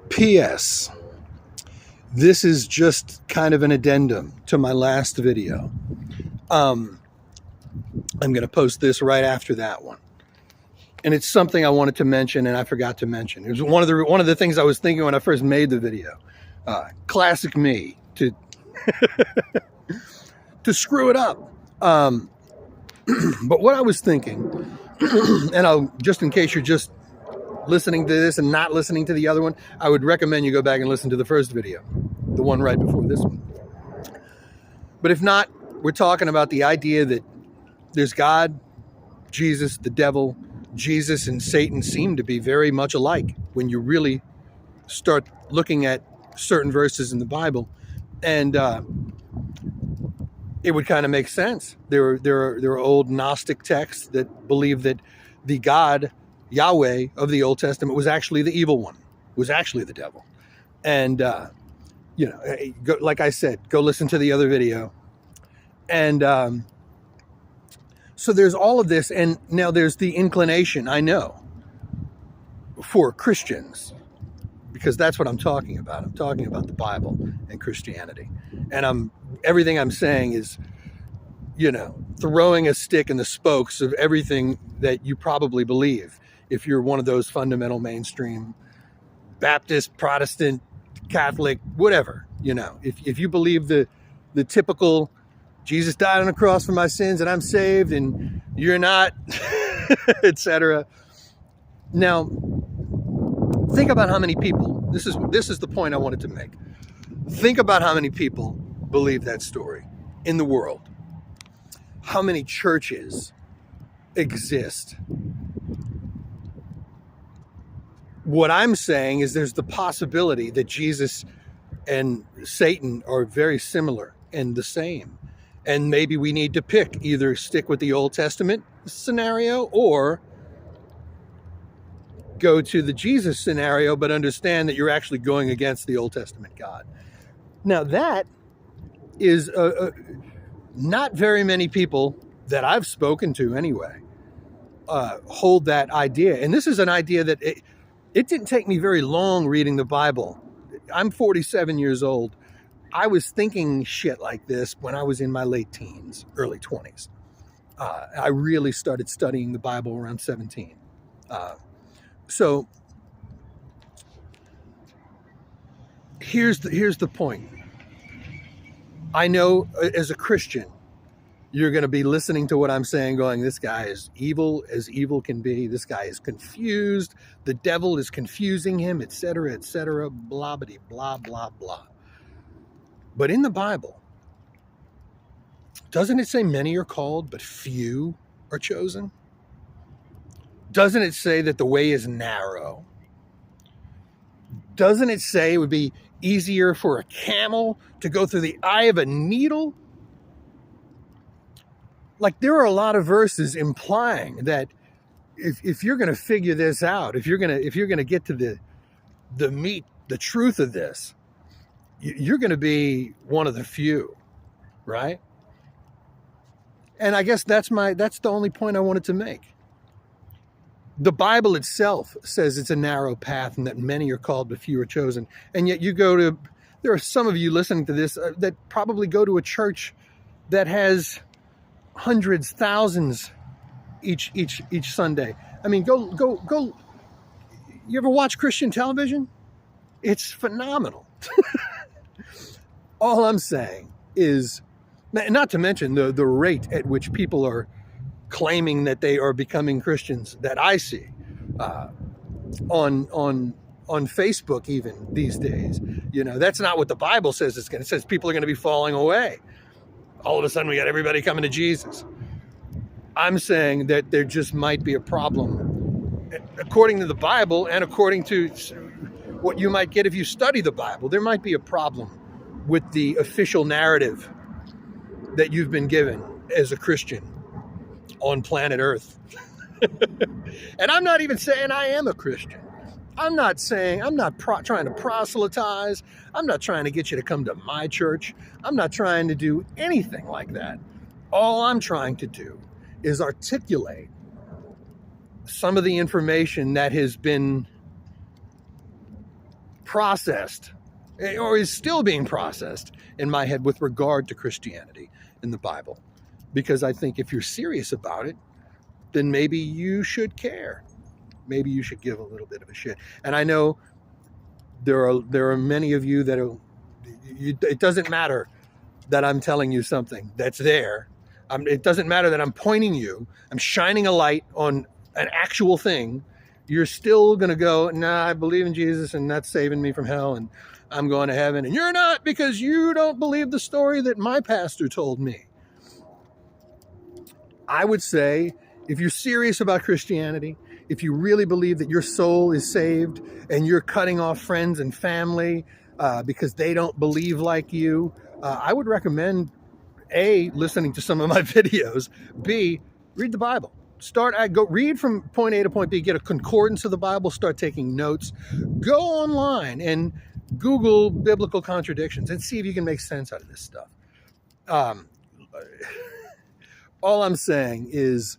P.S. This is just kind of an addendum to my last video. I'm going to post this right after that one. And it's something I wanted to mention and I forgot to mention. It was one of the things I was thinking when I first made the video. Classic me to to screw it up. But what I was thinking, and I'll just in case you're just listening to this and not listening to the other one, I would recommend you go back and listen to the first video, the one right before this one. But if not, we're talking about the idea that there's God, Jesus, the devil. Jesus and Satan seem to be very much alike when you really start looking at certain verses in the Bible, and it would kind of make sense. There are old Gnostic texts that believe that the God, Yahweh of the Old Testament, was actually the evil one, was actually the devil. And like I said, go listen to the other video. And so there's all of this, and now there's the inclination, I know, for Christians, because that's what I'm talking about. I'm talking about the Bible and Christianity. And everything I'm saying is, throwing a stick in the spokes of everything that you probably believe if you're one of those fundamental mainstream Baptist, Protestant, Catholic, whatever, if you believe the typical Jesus died on the cross for my sins and I'm saved and you're not, etc. Now, think about how many people, this is the point I wanted to make. Think about how many people believe that story in the world. How many churches exist? What I'm saying is there's the possibility that Jesus and Satan are very similar and the same. And maybe we need to pick, either stick with the Old Testament scenario or go to the Jesus scenario, but understand that you're actually going against the Old Testament God. Now that is not very many people that I've spoken to anyway hold that idea. And this is an idea that it didn't take me very long reading the Bible. I'm 47 years old. I was thinking shit like this when I was in my late teens, early 20s. I really started studying the Bible around 17. So here's the point. I know as a Christian, you're going to be listening to what I'm saying going, this guy is evil as evil can be. This guy is confused. The devil is confusing him, etc., blah, blah, blah, blah, blah. But in the Bible, doesn't it say many are called, but few are chosen? Doesn't it say that the way is narrow? Doesn't it say it would be easier for a camel to go through the eye of a needle? Like, there are a lot of verses implying that if you're going to figure this out, if you're going to get to the meat, the truth of this, you're going to be one of the few, right? And I guess that's the only point I wanted to make. The Bible itself says it's a narrow path and that many are called but few are chosen. And yet there are some of you listening to this that probably go to a church that has hundreds, thousands each Sunday. I mean, go. You ever watch Christian television? It's phenomenal. All I'm saying is, not to mention the rate at which people are claiming that they are becoming Christians that I see on Facebook even these days. That's not what the Bible says it's going to. It says people are going to be falling away. All of a sudden we got everybody coming to Jesus. I'm saying that there just might be a problem. According to the Bible and according to what you might get if you study the Bible, there might be a problem with the official narrative that you've been given as a Christian on planet Earth. And I'm not even saying I am a Christian. I'm not trying to proselytize. I'm not trying to get you to come to my church. I'm not trying to do anything like that. All I'm trying to do is articulate some of the information that has been processed, or is still being processed in my head with regard to Christianity in the Bible. Because I think if you're serious about it, then maybe you should care. Maybe you should give a little bit of a shit. And I know there are many of you that it doesn't matter that I'm telling you something that's there. It doesn't matter that I'm pointing you. I'm shining a light on an actual thing. You're still going to go, nah, I believe in Jesus and that's saving me from hell and I'm going to heaven. And you're not, because you don't believe the story that my pastor told me. I would say, if you're serious about Christianity, if you really believe that your soul is saved and you're cutting off friends and family because they don't believe like you, I would recommend A, listening to some of my videos, B, read the Bible. Go read from point A to point B, get a concordance of the Bible, start taking notes, go online and Google biblical contradictions and see if you can make sense out of this stuff. All I'm saying is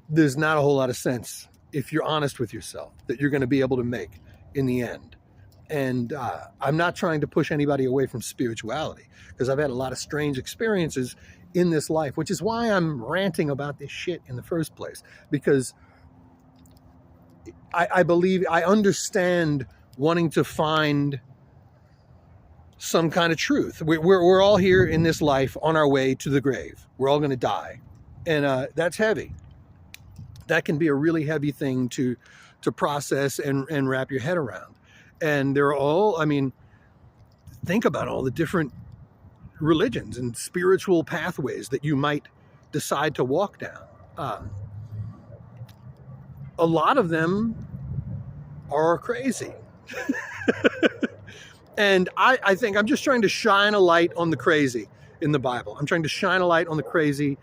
there's not a whole lot of sense, if you're honest with yourself, that you're going to be able to make in the end. And I'm not trying to push anybody away from spirituality, because I've had a lot of strange experiences in this life, which is why I'm ranting about this shit in the first place. Because I believe, I understand wanting to find some kind of truth. We're all here in this life on our way to the grave. We're all going to die. And that's heavy. That can be a really heavy thing to process and wrap your head around. And they're all, I mean, think about all the different religions and spiritual pathways that you might decide to walk down. A lot of them are crazy. And I think I'm just trying to shine a light on the crazy in the Bible. I'm trying to shine a light on the crazy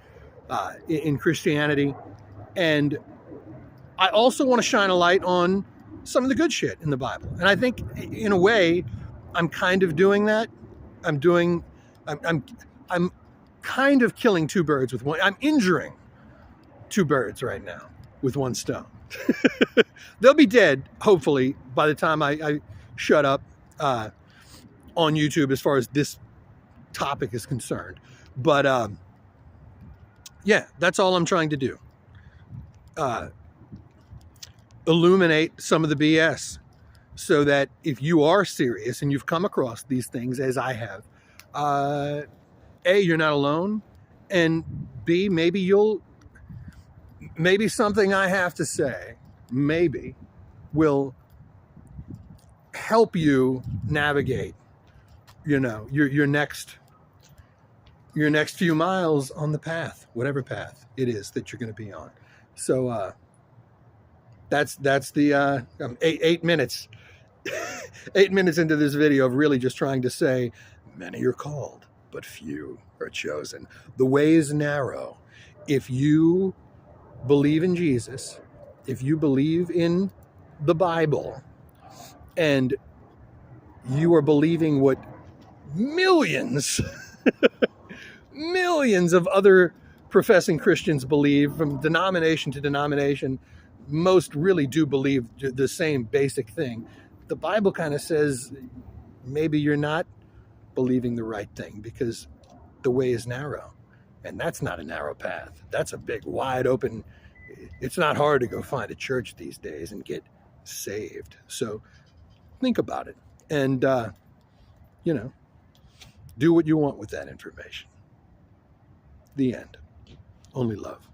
in Christianity. And I also want to shine a light on some of the good shit in the Bible. And I think in a way, I'm kind of doing that. I'm kind of killing two birds with one. I'm injuring two birds right now with one stone. They'll be dead, hopefully, by the time I shut up on YouTube as far as this topic is concerned. But yeah, that's all I'm trying to do. Illuminate some of the BS so that if you are serious and you've come across these things as I have, A, you're not alone, and B, maybe something I have to say, maybe, will help you navigate, your next few miles on the path, whatever path it is that you're going to be on. So that's the 8 minutes 8 minutes into this video of really just trying to say, many are called, but few are chosen. The way is narrow. If you believe in Jesus, if you believe in the Bible, and you are believing what millions of other professing Christians believe, from denomination to denomination, most really do believe the same basic thing. The Bible kind of says maybe you're not believing the right thing, because the way is narrow, and that's not a narrow path. That's a big, wide open. It's not hard to go find a church these days and get saved. So think about it, and do what you want with that information. The end. Only love.